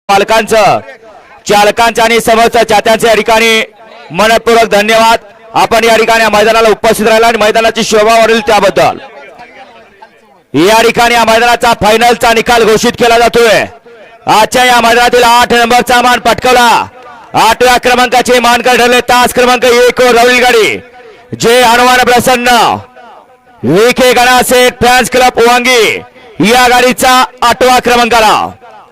मालकांचं चालकांचं आणि समस्त चाहत्यांचे या ठिकाणी मनपूर्वक धन्यवाद। आपण या ठिकाणी मैदानाला उपस्थित राहिला आणि मैदानाची शोभा वाढेल त्याबद्दल। या ठिकाणी या मैदानाचा फायनलचा निकाल घोषित केला जातोय। आजच्या या मैदानातील 8 नंबरचा मान पटकावला 8व्या क्रमांकाचे मानकर ठरले तास क्रमांक 1 वर धावलेली गाडी जे हनुमान प्रसन्न विखे गणासेठ फॅन्स क्लब वांगी या गाडीचा 8वा क्रमांकाला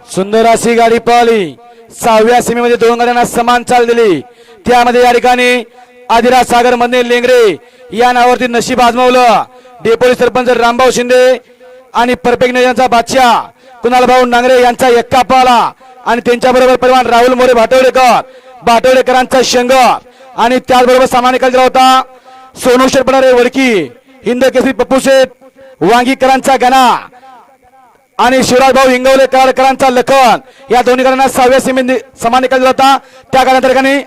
सुंदर अशी गाडी पळाली। 6व्या सीमेमध्ये 2 गाड्यांना समान चाल दिली। त्यामध्ये या ठिकाणी आदिराज सागर मध्ये लेंगरे या नावावरती नशीब आजमावलं। डेपोटी सरपंच रामभाऊ शिंदे आणि परफेक्ट नियोजनाचा बादशाह कुणाल भाऊ नांगरे यांचा एक्का पळाला आणि त्यांच्या बरोबर पैलवान राहुल मोरे भाटवडेकरांचा शंग आणि त्याचबरोबर सामना निकाल दिला होता सोनू शेटपणारे वडकी हिंद केसरी पप्पू शेठ वांगीकरांचा गणा आणि शिवराज भाऊ हिंगवले कारकरांचा लखन या दोन्ही गाड्यांना 6व्या सीमेमध्ये समान निकाल दिला होता। त्या गाड्यांच्या ठिकाणी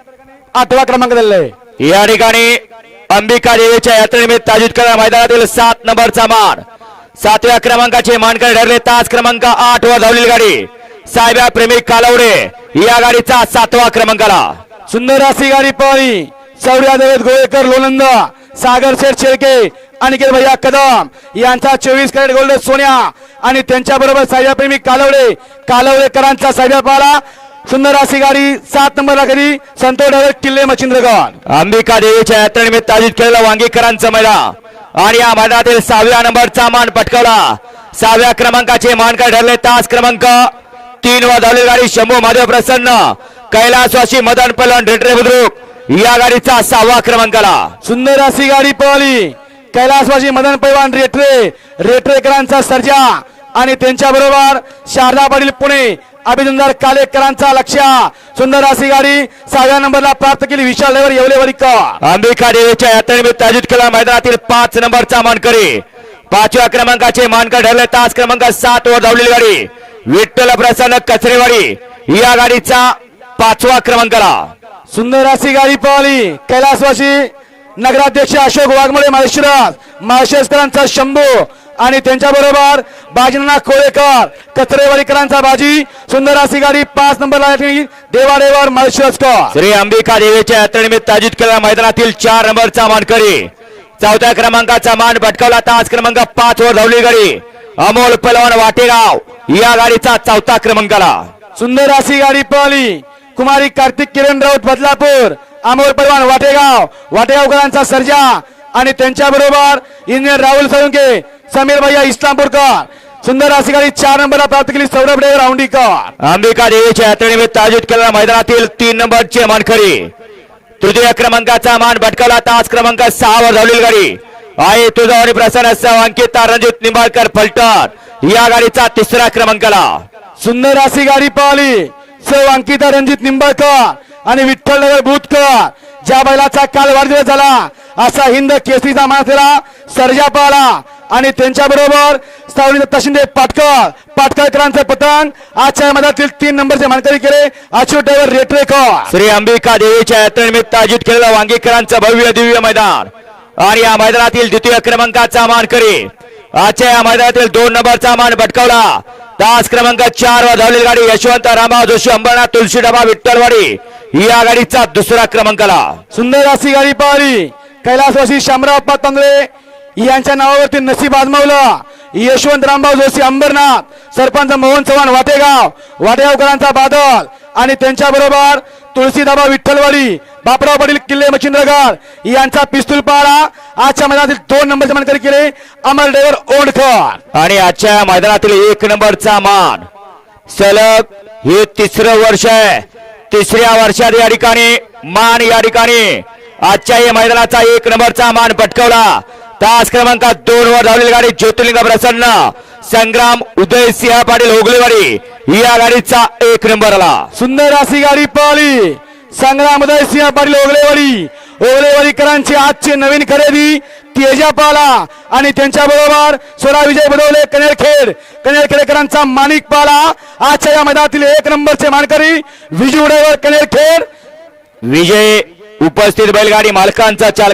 8वा क्रमांक दिलेला आहे। या ठिकाणी अंबिका देवीच्या यात्रेनिमित्त आयोजित केलेल्या मैदानातील 7 नंबरचा मान 7व्या क्रमांकाचे मानकर ठरले तास क्रमांक 8 वर धावलेली गाडी साहेबा प्रेमी कालवडे या गाडीचा 7वा क्रमांकाला सुंदर अशी गाडी पळाली। सौर्या देवेद गोळेकर लोणंद सागर शेठ शेळके अनिकेत भैया कदम यांचा 24 कॅरेट गोल्ड सोन्या आणि त्यांच्या बरोबर साहेबा प्रेमी कालवडेकरांचा साहेबा पळाला। सुंदर अशी गाडी 7 नंबरला गाडी संतोष ड्रायव्हर किल्ले मच्छिंद्रगड अंबिका देवीच्या यात्रेनिमित्त आयोजित केलेलं वांगीकरांचं मैदान आणि या मैदानातील 6व्या नंबरचा मान पटकावला 6व्या क्रमांकाचे मानकर ठरले तास क्रमांक 3 वर धावलेली गाडी शंभू महादेव प्रसन्न कैलासवासी मदन पलवान रेटरे बुद्रुक या गाडीचा 6वा क्रमांकाला सुंदर अशी गाडी पळाली। कैलासवासी मदन पैलवान रेटरेकरांचा सर्जा आणि त्यांच्या बरोबर शारदा पाटील पुणे अभिनंदन कालेकरांचा लक्ष। सुंदर अशी गाडी 6व्या नंबरला प्राप्त केली विशाल ड्रायव्हर येवलेवाडीकर। अंबिका देवीच्या यात्रेनिमित्त आयोजित केलेल्या मैदानातील 5 नंबरचा मानकरी 5व्या क्रमांकाचे मानकर ठरले तास क्रमांक 7 वर धावलेली गाडी विठ्ठल प्रसन्न कचरेवाडी या गाडीचा 5वा क्रमांकाला सुंदर अशी गाडी पळाली। कैलासवासी नगराध्यक्ष अशोक वाघमोडे माळशेरकरांचा शंभू आणि त्यांच्या बरोबर बाजीनाना कोळेकर कचरेवाडीकरांचा बाजी। सुंदर अशी गाडी 5 नंबरला देवाडेवर माळशेरकर। श्री अंबिका देवीच्या यात्रेनिमित्त आयोजित केलेल्या मैदानातील 4 नंबरचा मानकरी 4थ्या क्रमांकाचा मान पटकावला तास क्रमांक 5 वर धावलेली गाडी अमोल पलवान वाटेगाव या गाडीचा 4था क्रमांकाला सुंदर अशी गाडी पळाली। कुमारी कार्तिक किरण राऊत बदलापूर अमोल पलवान वाटेगावकरांचा सर्जा आणि त्यांच्या बरोबर इंजिनियर राहुल सोळंके समीर भैया इस्लामपूरकर। सुंदर अशी गाडी 4 नंबरला प्राप्त केली सौरभ ड्रायव्हर औंढीकर। अंबिका देवीच्या यात्रेनिमित्त आयोजित केलेल्या मैदानातील 3 नंबरचे मानकरी 3य क्रमांकाचा मान पटकावला तास क्रमांक 6 वर धावलेली गाडी आहे तुझावणी प्रसन्न सह अंकिता रणजित निंबाळकर फलटण या गाडीचा 3रा क्रमांकाला सुंदर अशी गाडी पळाली। सौ अंकिता रणजित निंबाळकर आणि विठ्ठलनगर बुधकर ज्या बैलाचा काल वाढदिवस झाला असा हिंद केसरीचा मानकरा सर्जा पळाला आणि त्यांच्या बरोबर तशिंदे पाटकरकरांचे पतंग आजच्या मैदानातील 3 नंबरचे मानकरी केले अच्युत ड्रायव्हर रेटरेकर। श्री अंबिका देवीच्या यात्रेनिमित्त आयोजित केलेलं वांगीकरांचं भव्य दिव्य मैदान आणि या मैदानातील 2य क्रमांकाचा मानकरी आजच्या या मैदानातील 2 नंबरचा मान पटकावला तास क्रमांक 4 वर धावलेली गाडी यशवंत रामभाऊ जोशी अंबरनाथ तुलसी डबा विठ्ठलवाडी या गाडीचा 2रा क्रमांकाला सुंदर अशी गाडी पळाली। कैलासवासी शामराव तांदळे यांच्या नावावरती नशीब आजमावलं यशवंत रामभाऊ जोशी अंबरनाथ सरपंच मोहन चव्हाण वाटेगावकरांचा बादल आणि त्यांच्या बरोबर तुळशीदाबा विठ्ठलवाडी बापराव पाटील किल्ले मच्छिंद्रगड यांचा पिस्तूल पाळा आजच्या मैदानातील 2 नंबरचे मानकरी केले अमर ड्रायव्हर ओंडकर। आणि आजच्या मैदानातील 1 नंबरचा मान सलग हे 3रं वर्ष आहे। 3ऱ्या वर्षात या ठिकाणी मान या ठिकाणी आजच्या या मैदानाचा 1 नंबरचा मान पटकावला तास क्रमांक 2 वर धावलेली गाडी ज्योतिर्लिंग प्रसन्न संग्राम उदयसिंह पाटील होगलेवाडी या गाडीचा 1 नंबरला सुंदर अशी गाडी पळाली। संग्राम उदयसिंह पाटील होगलेवाडीकरांची आजची नवीन खरेदी तेजा पाला आणि त्यांच्या बरोबर सोळा विजय बुडवले कनेरखेडकरांचा माणिक पाला आजच्या या मैदानातील 1 नंबरचे मानकरी विजू ड्रायव्हर कनेरखेड। विजय उपस्थित बैलगाडी मालकांचा चालक